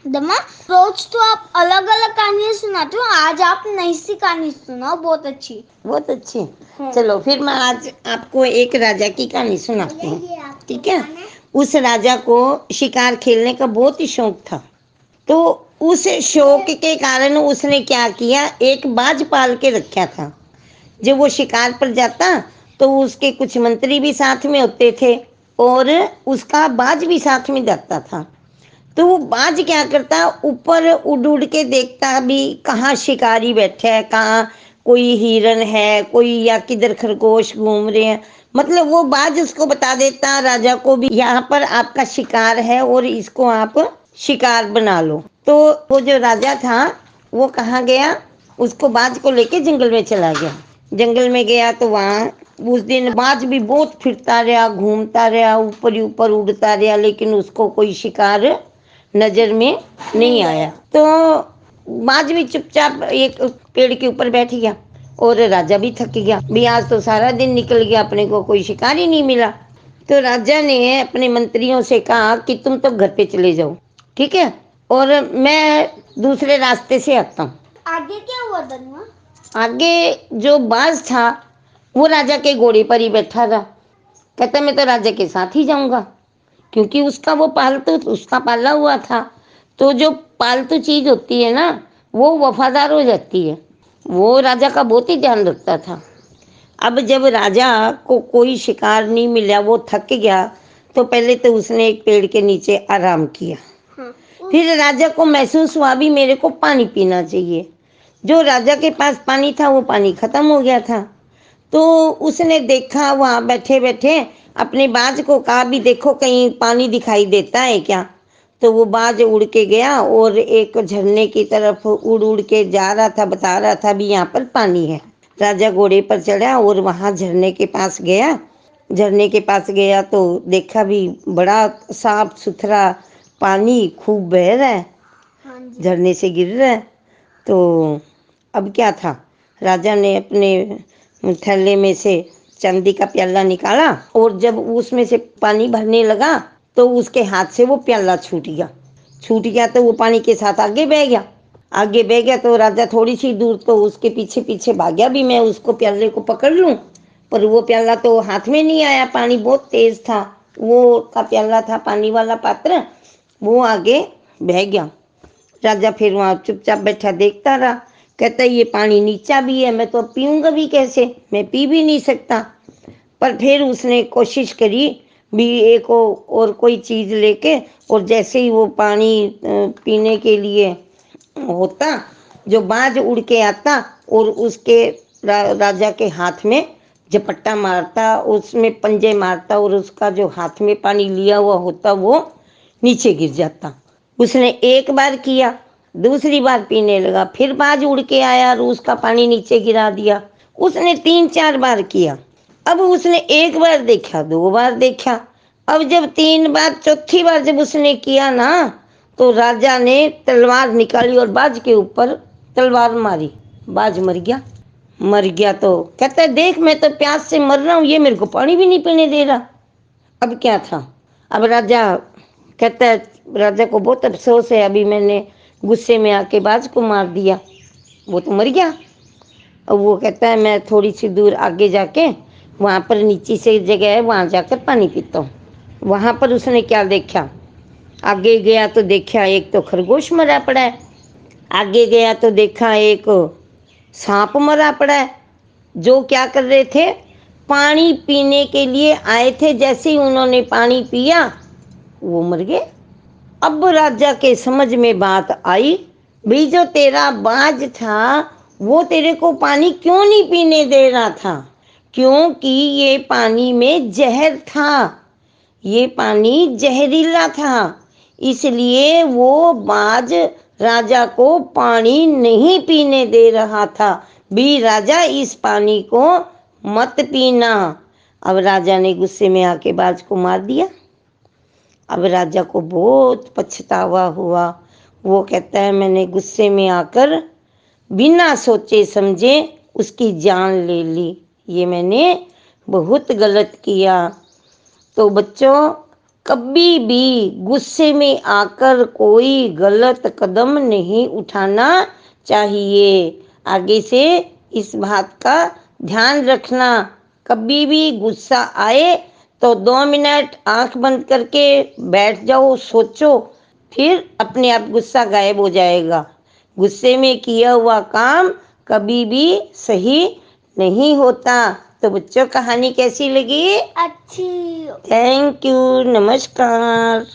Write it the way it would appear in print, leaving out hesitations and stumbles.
दमा, रोज तो आप अलग अलग कहानियां सुनाते हो, आज आप नई सी कहानी सुनाओ, बहुत अच्छी। बहुत अच्छी। चलो फिर मैं आज आपको एक राजा की कहानी सुनाती हूँ, ठीक है। उस राजा को शिकार खेलने का बहुत ही शौक था। तो उस शौक के कारण उसने क्या किया, एक बाज पाल के रखा था। जब वो शिकार पर जाता तो उसके कुछ मंत्री भी साथ में होते थे और उसका बाज भी साथ में जाता था। तो वो बाज क्या करता, ऊपर उड़ उड़ के देखता भी कहाँ शिकारी बैठे है, कहाँ कोई हिरन है, कोई या किधर खरगोश घूम रहे हैं। मतलब वो बाज उसको बता देता राजा को भी, यहाँ पर आपका शिकार है और इसको आप शिकार बना लो। तो वो जो राजा था वो कहाँ गया, उसको बाज को लेके जंगल में चला गया। जंगल में गया तो वहाँ उस दिन बाज भी बहुत फिरता रहा, घूमता रहा, ऊपर ही ऊपर उड़ता रहा, लेकिन उसको कोई शिकार नजर में नहीं आया। तो बाज भी चुपचाप एक पेड़ के ऊपर बैठ गया और राजा भी थक गया भी, आज तो सारा दिन निकल गया, अपने को कोई शिकार ही नहीं मिला। तो राजा ने अपने मंत्रियों से कहा कि तुम तो घर पे चले जाओ, ठीक है, और मैं दूसरे रास्ते से आता हूँ। आगे क्या हुआ दमा? आगे जो बाज था वो राजा के घोड़े पर ही बैठा था। कहता मैं तो राजा के साथ ही जाऊंगा, क्योंकि उसका वो पालतू, उसका पाला हुआ था। तो जो पालतू चीज होती है ना, वो वफादार हो जाती है। वो राजा का बहुत ही ध्यान रखता था। अब जब राजा को कोई शिकार नहीं मिला, वो थक गया, तो पहले तो उसने एक पेड़ के नीचे आराम किया। फिर राजा को महसूस हुआ भी मेरे को पानी पीना चाहिए। जो राजा के पास पानी था वो पानी खत्म हो गया था। तो उसने देखा, वहां बैठे बैठे अपने बाज को कहा भी देखो कहीं पानी दिखाई देता है क्या। तो वो बाज उड़ के गया और एक झरने की तरफ उड़ उड़ के जा रहा था, बता रहा था भी यहाँ पर पानी है। राजा घोड़े पर चढ़ा और वहां झरने के पास गया। झरने के पास गया तो देखा भी बड़ा साफ सुथरा पानी खूब बह रहा है, झरने से गिर रहा है। तो अब क्या था, राजा ने अपने थैले में से चांदी का प्याला निकाला और जब उसमें से पानी भरने लगा तो उसके हाथ से वो प्याला छूट गया। छूट गया तो वो पानी के साथ आगे बह गया। आगे बह गया तो राजा थोड़ी सी दूर तो उसके पीछे पीछे भाग गया भी मैं उसको प्याले को पकड़ लूं, पर वो प्याला तो हाथ में नहीं आया, पानी बहुत तेज था। वो का प्याला था पानी वाला पात्र, वो आगे बह गया। राजा फिर वहां चुपचाप बैठा देखता रहा। कहता ये पानी नीचा भी है, मैं तो पीऊंगा भी कैसे, मैं पी भी नहीं सकता। पर फिर उसने कोशिश करी भी एक और कोई चीज लेके, और जैसे ही वो पानी पीने के लिए होता, जो बाज उड़ के आता और उसके राजा के हाथ में झपट्टा मारता, उसमें पंजे मारता और उसका जो हाथ में पानी लिया हुआ होता वो नीचे गिर जाता। उसने एक बार किया, दूसरी बार पीने लगा, फिर बाज उड़ के आया और उसका पानी नीचे गिरा दिया। उसने 3-4 बार किया। अब उसने एक बार देखा, 2 बार देखा। अब जब 3 बार, चौथी बार जब उसने किया ना, तो राजा ने तलवार निकाली और बाज के ऊपर तलवार मारी। बाज मर गया। मर गया तो कहता है देख मैं तो प्यास से मर रहा हूं, ये मेरे को पानी भी नहीं पीने दे रहा। अब क्या था, अब राजा कहता है, राजा को बहुत अफसोस है, अभी मैंने गुस्से में आके बाज को मार दिया, वो तो मर गया। अब वो कहता है मैं थोड़ी सी दूर आगे जाके वहां पर नीचे से जगह है, वहां जाकर पानी पीता हूँ। वहां पर उसने क्या देखा, आगे गया तो देखा एक तो खरगोश मरा पड़ा है। आगे गया तो देखा एक सांप मरा पड़ा है। जो क्या कर रहे थे, पानी पीने के लिए आए थे, जैसे ही उन्होंने पानी पिया वो मर गए। अब राजा के समझ में बात आई, भाई जो तेरा बाज था वो तेरे को पानी क्यों नहीं पीने दे रहा था, क्योंकि ये पानी में जहर था, ये पानी जहरीला था, इसलिए वो बाज राजा को पानी नहीं पीने दे रहा था। भी राजा इस पानी को मत पीना। अब राजा ने गुस्से में आके बाज को मार दिया। अब राजा को बहुत पछतावा हुआ। वो कहता है मैंने गुस्से में आकर बिना सोचे समझे उसकी जान ले ली, ये मैंने बहुत गलत किया। तो बच्चों, कभी भी गुस्से में आकर कोई गलत कदम नहीं उठाना चाहिए। आगे से इस बात का ध्यान रखना। कभी भी गुस्सा आए तो 2 मिनट आंख बंद करके बैठ जाओ, सोचो, फिर अपने आप गुस्सा गायब हो जाएगा। गुस्से में किया हुआ काम कभी भी सही नहीं होता। तो बच्चों, कहानी कैसी लगी? अच्छी। थैंक यू, नमस्कार।